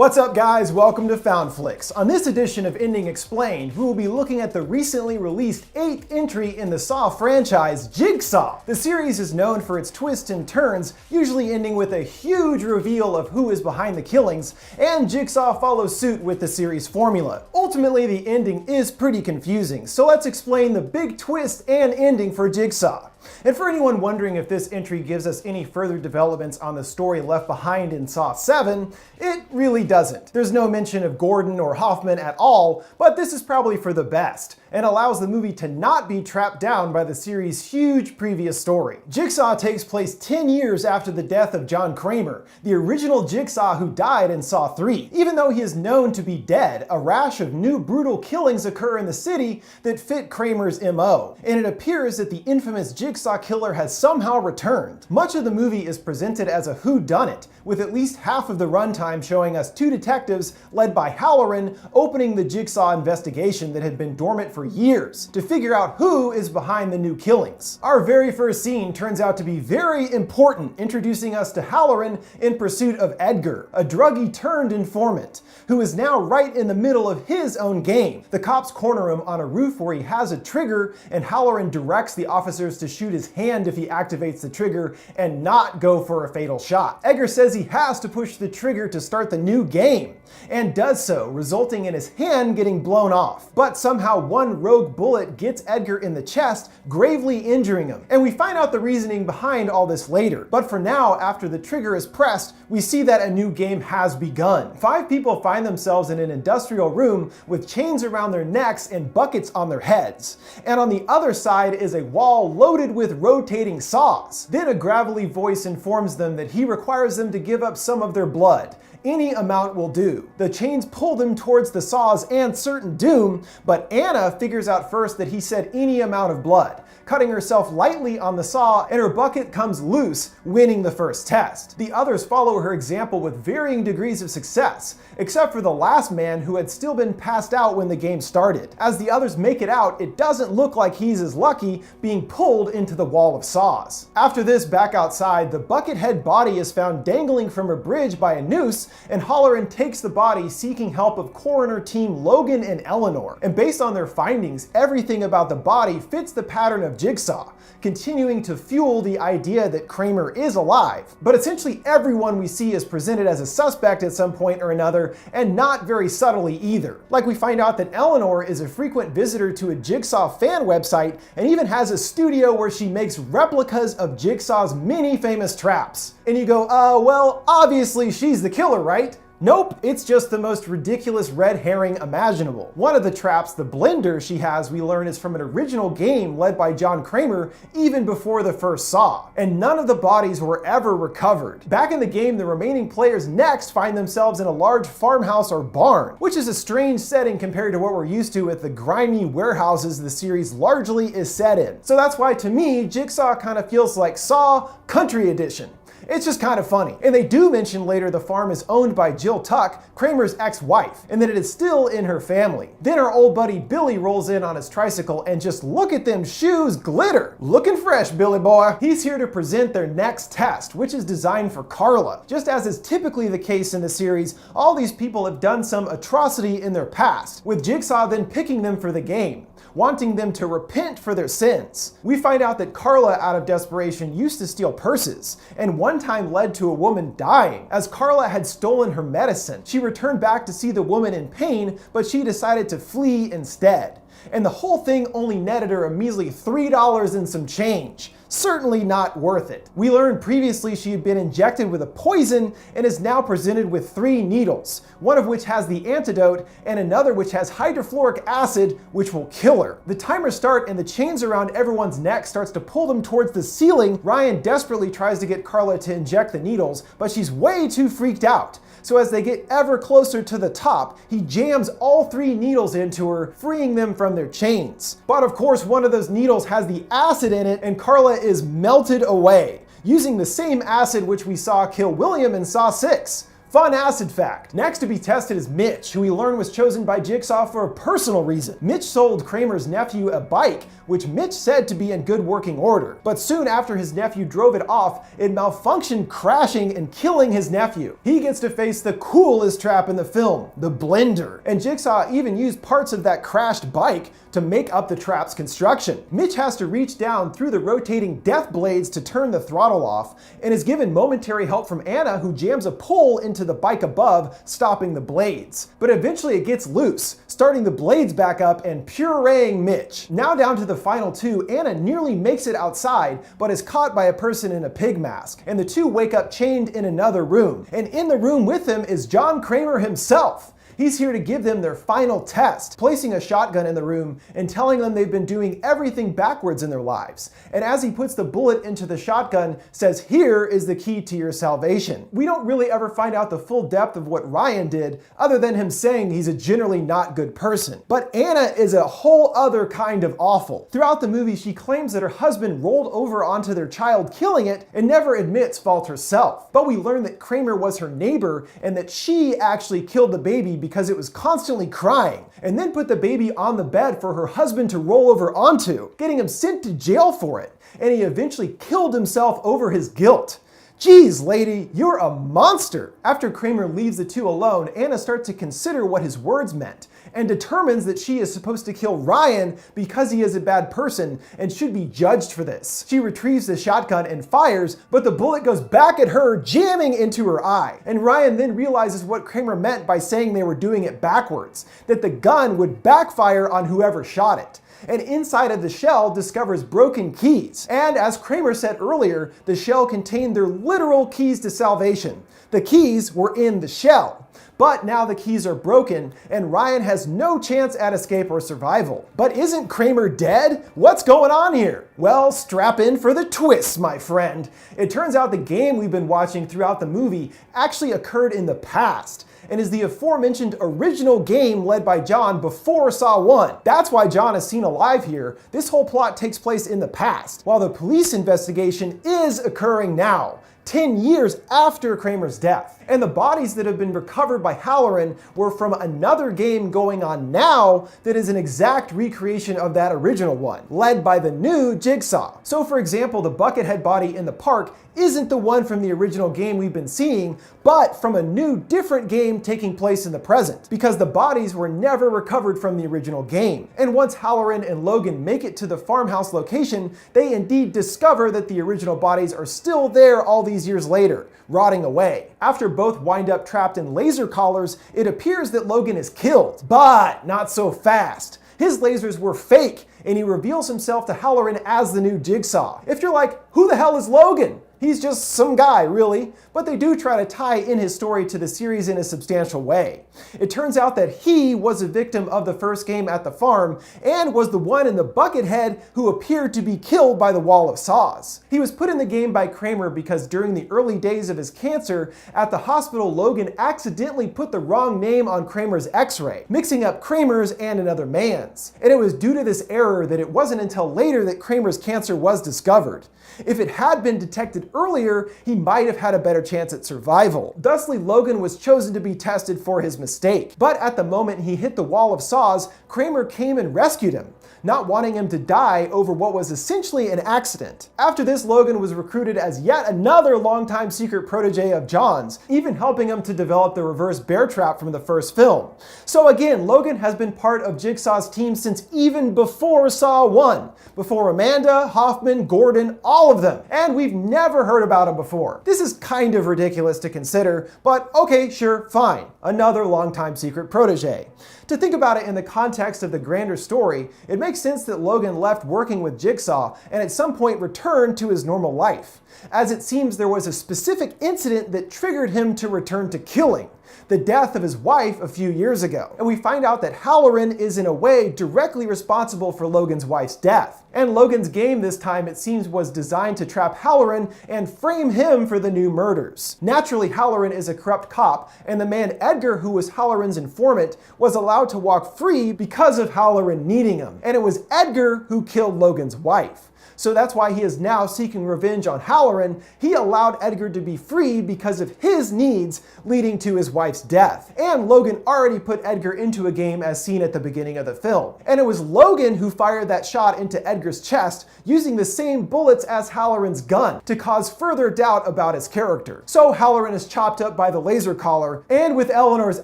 What's up guys, welcome to Found Flicks. On this edition of Ending Explained, we will be looking at the recently released 8th entry in the Saw franchise, Jigsaw. The series is known for its twists and turns, usually ending with a huge reveal of who is behind the killings, and Jigsaw follows suit with the series formula. Ultimately, the ending is pretty confusing, so let's explain the big twist and ending for Jigsaw. And for anyone wondering if this entry gives us any further developments on the story left behind in Saw 7, it really doesn't. There's no mention of Gordon or Hoffman at all, but this is probably for the best, and allows the movie to not be trapped down by the series' huge previous story. Jigsaw takes place 10 years after the death of John Kramer, the original Jigsaw who died in Saw 3. Even though he is known to be dead, a rash of new brutal killings occur in the city that fit Kramer's MO, and it appears that the infamous Jigsaw killer has somehow returned. Much of the movie is presented as a whodunit, with at least half of the runtime showing us two detectives led by Halloran opening the Jigsaw investigation that had been dormant for years to figure out who is behind the new killings. Our very first scene turns out to be very important, introducing us to Halloran in pursuit of Edgar, a druggie turned informant, who is now right in the middle of his own game. The cops corner him on a roof where he has a trigger, and Halloran directs the officers to shoot his hand if he activates the trigger and not go for a fatal shot. Edgar says he has to push the trigger to start the new game, and does so, resulting in his hand getting blown off. But somehow one rogue bullet gets Edgar in the chest, gravely injuring him. And we find out the reasoning behind all this later. But for now, after the trigger is pressed, we see that a new game has begun. 5 people find themselves in an industrial room with chains around their necks and buckets on their heads. And on the other side is a wall loaded with rotating saws. Then a gravelly voice informs them that he requires them to give up some of their blood. Any amount will do. The chains pull them towards the saws and certain doom, but Anna figures out first that he said any amount of blood, cutting herself lightly on the saw, and her bucket comes loose, winning the first test. The others follow her example with varying degrees of success, except for the last man who had still been passed out when the game started. As the others make it out, it doesn't look like he's as lucky, being pulled into the wall of saws. After this, back outside, the bucket-head body is found dangling from a bridge by a noose, and Halloran takes the body seeking help of coroner team Logan and Eleanor. And based on their findings, everything about the body fits the pattern of Jigsaw, continuing to fuel the idea that Kramer is alive. But essentially everyone we see is presented as a suspect at some point or another, and not very subtly either. Like we find out that Eleanor is a frequent visitor to a Jigsaw fan website, and even has a studio where she makes replicas of Jigsaw's many famous traps. And you go, well, obviously she's the killer, right? Nope, it's just the most ridiculous red herring imaginable. One of the traps, the blender she has, we learn is from an original game led by John Kramer even before the first Saw. And none of the bodies were ever recovered. Back in the game, the remaining players next find themselves in a large farmhouse or barn, which is a strange setting compared to what we're used to with the grimy warehouses the series largely is set in. So that's why to me, Jigsaw kind of feels like Saw Country Edition. It's just kind of funny. And they do mention later the farm is owned by Jill Tuck, Kramer's ex-wife, and that it is still in her family. Then our old buddy Billy rolls in on his tricycle, and just look at them shoes glitter. Looking fresh, Billy boy. He's here to present their next test, which is designed for Carla. Just as is typically the case in the series, all these people have done some atrocity in their past, with Jigsaw then picking them for the game, wanting them to repent for their sins. We find out that Carla, out of desperation, used to steal purses, and one time led to a woman dying. As Carla had stolen her medicine, she returned back to see the woman in pain, but she decided to flee instead. And the whole thing only netted her a measly $3 and some change. Certainly not worth it. We learned previously she had been injected with a poison and is now presented with 3 needles, one of which has the antidote and another which has hydrofluoric acid, which will kill her. The timers start and the chains around everyone's neck starts to pull them towards the ceiling. Ryan desperately tries to get Carla to inject the needles, but she's way too freaked out. So as they get ever closer to the top, he jams all 3 needles into her, freeing them from their chains. But of course, one of those needles has the acid in it, and Carla is melted away, using the same acid which we saw kill William in Saw 6. Fun acid fact. Next to be tested is Mitch, who we learn was chosen by Jigsaw for a personal reason. Mitch sold Kramer's nephew a bike, which Mitch said to be in good working order. But soon after his nephew drove it off, it malfunctioned, crashing and killing his nephew. He gets to face the coolest trap in the film, the blender. And Jigsaw even used parts of that crashed bike to make up the trap's construction. Mitch has to reach down through the rotating death blades to turn the throttle off, and is given momentary help from Anna, who jams a pole into the bike above, stopping the blades. But eventually it gets loose, starting the blades back up and pureeing Mitch. Now down to the final two, Anna nearly makes it outside, but is caught by a person in a pig mask, and the two wake up chained in another room. And in the room with them is John Kramer himself. He's here to give them their final test, placing a shotgun in the room and telling them they've been doing everything backwards in their lives. And as he puts the bullet into the shotgun, says, "Here is the key to your salvation." We don't really ever find out the full depth of what Ryan did, other than him saying he's a generally not good person. But Anna is a whole other kind of awful. Throughout the movie, she claims that her husband rolled over onto their child, killing it, and never admits fault herself. But we learn that Kramer was her neighbor and that she actually killed the baby because it was constantly crying, and then put the baby on the bed for her husband to roll over onto, getting him sent to jail for it, and he eventually killed himself over his guilt. Geez, lady, you're a monster. After Kramer leaves the two alone, Anna starts to consider what his words meant, and determines that she is supposed to kill Ryan because he is a bad person and should be judged for this. She retrieves the shotgun and fires, but the bullet goes back at her, jamming into her eye. And Ryan then realizes what Kramer meant by saying they were doing it backwards, that the gun would backfire on whoever shot it. And inside of the shell discovers broken keys. And as Kramer said earlier, the shell contained their literal keys to salvation. The keys were in the shell. But now the keys are broken, and Ryan has no chance at escape or survival. But isn't Kramer dead? What's going on here? Well, strap in for the twist, my friend. It turns out the game we've been watching throughout the movie actually occurred in the past, and is the aforementioned original game led by John before Saw 1. That's why John is seen alive here. This whole plot takes place in the past, while the police investigation is occurring now, 10 years after Kramer's death. And the bodies that have been recovered by Halloran were from another game going on now that is an exact recreation of that original one, led by the new Jigsaw. So for example, the Buckethead body in the park isn't the one from the original game we've been seeing, but from a new, different game taking place in the present, because the bodies were never recovered from the original game. And once Halloran and Logan make it to the farmhouse location, they indeed discover that the original bodies are still there all these years later, rotting away. After both wind up trapped in laser collars, it appears that Logan is killed, but not so fast. His lasers were fake, and he reveals himself to Halloran as the new Jigsaw. If you're like, who the hell is Logan? He's just some guy, really. But they do try to tie in his story to the series in a substantial way. It turns out that he was a victim of the first game at the farm, and was the one in the Buckethead who appeared to be killed by the Wall of Saws. He was put in the game by Kramer because during the early days of his cancer at the hospital, Logan accidentally put the wrong name on Kramer's x-ray, mixing up Kramer's and another man's. And it was due to this error that it wasn't until later that Kramer's cancer was discovered. If it had been detected earlier, he might have had a better chance at survival. Thusly, Logan was chosen to be tested for his mistake. But at the moment he hit the Wall of Saws, Kramer came and rescued him, not wanting him to die over what was essentially an accident. After this, Logan was recruited as yet another longtime secret protege of John's, even helping him to develop the reverse bear trap from the first film. So again, Logan has been part of Jigsaw's team since even before Saw 1, before Amanda, Hoffman, Gordon, all of them, and we've never heard about him before. This is kind of ridiculous to consider, but okay, sure, fine. Another longtime secret protege. To think about it in the context of the grander story, it makes sense that Logan left working with Jigsaw and at some point returned to his normal life, as it seems there was a specific incident that triggered him to return to killing. The death of his wife a few years ago. And we find out that Halloran is in a way directly responsible for Logan's wife's death. And Logan's game this time, it seems, was designed to trap Halloran and frame him for the new murders. Naturally, Halloran is a corrupt cop, and the man Edgar, who was Halloran's informant, was allowed to walk free because of Halloran needing him. And it was Edgar who killed Logan's wife. So that's why he is now seeking revenge on Halloran. He allowed Edgar to be free because of his needs, leading to his wife's death. And Logan already put Edgar into a game as seen at the beginning of the film. And it was Logan who fired that shot into Edgar's chest using the same bullets as Halloran's gun to cause further doubt about his character. So Halloran is chopped up by the laser collar, and with Eleanor's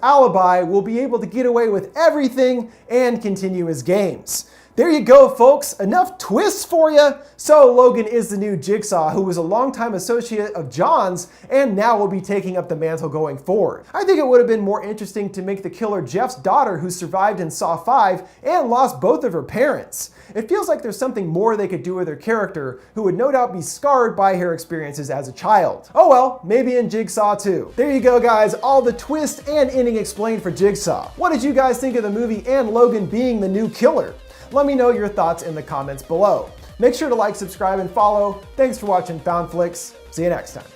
alibi, will be able to get away with everything and continue his games. There you go, folks. Enough twists for you. So Logan is the new Jigsaw, who was a longtime associate of John's and now will be taking up the mantle going forward. I think it would have been more interesting to make the killer Jeff's daughter, who survived in Saw 5 and lost both of her parents. It feels like there's something more they could do with her character, who would no doubt be scarred by her experiences as a child. Oh well, maybe in Jigsaw 2. There you go, guys. All the twist and ending explained for Jigsaw. What did you guys think of the movie and Logan being the new killer? Let me know your thoughts in the comments below. Make sure to like, subscribe, and follow. Thanks for watching Found Flicks. See you next time.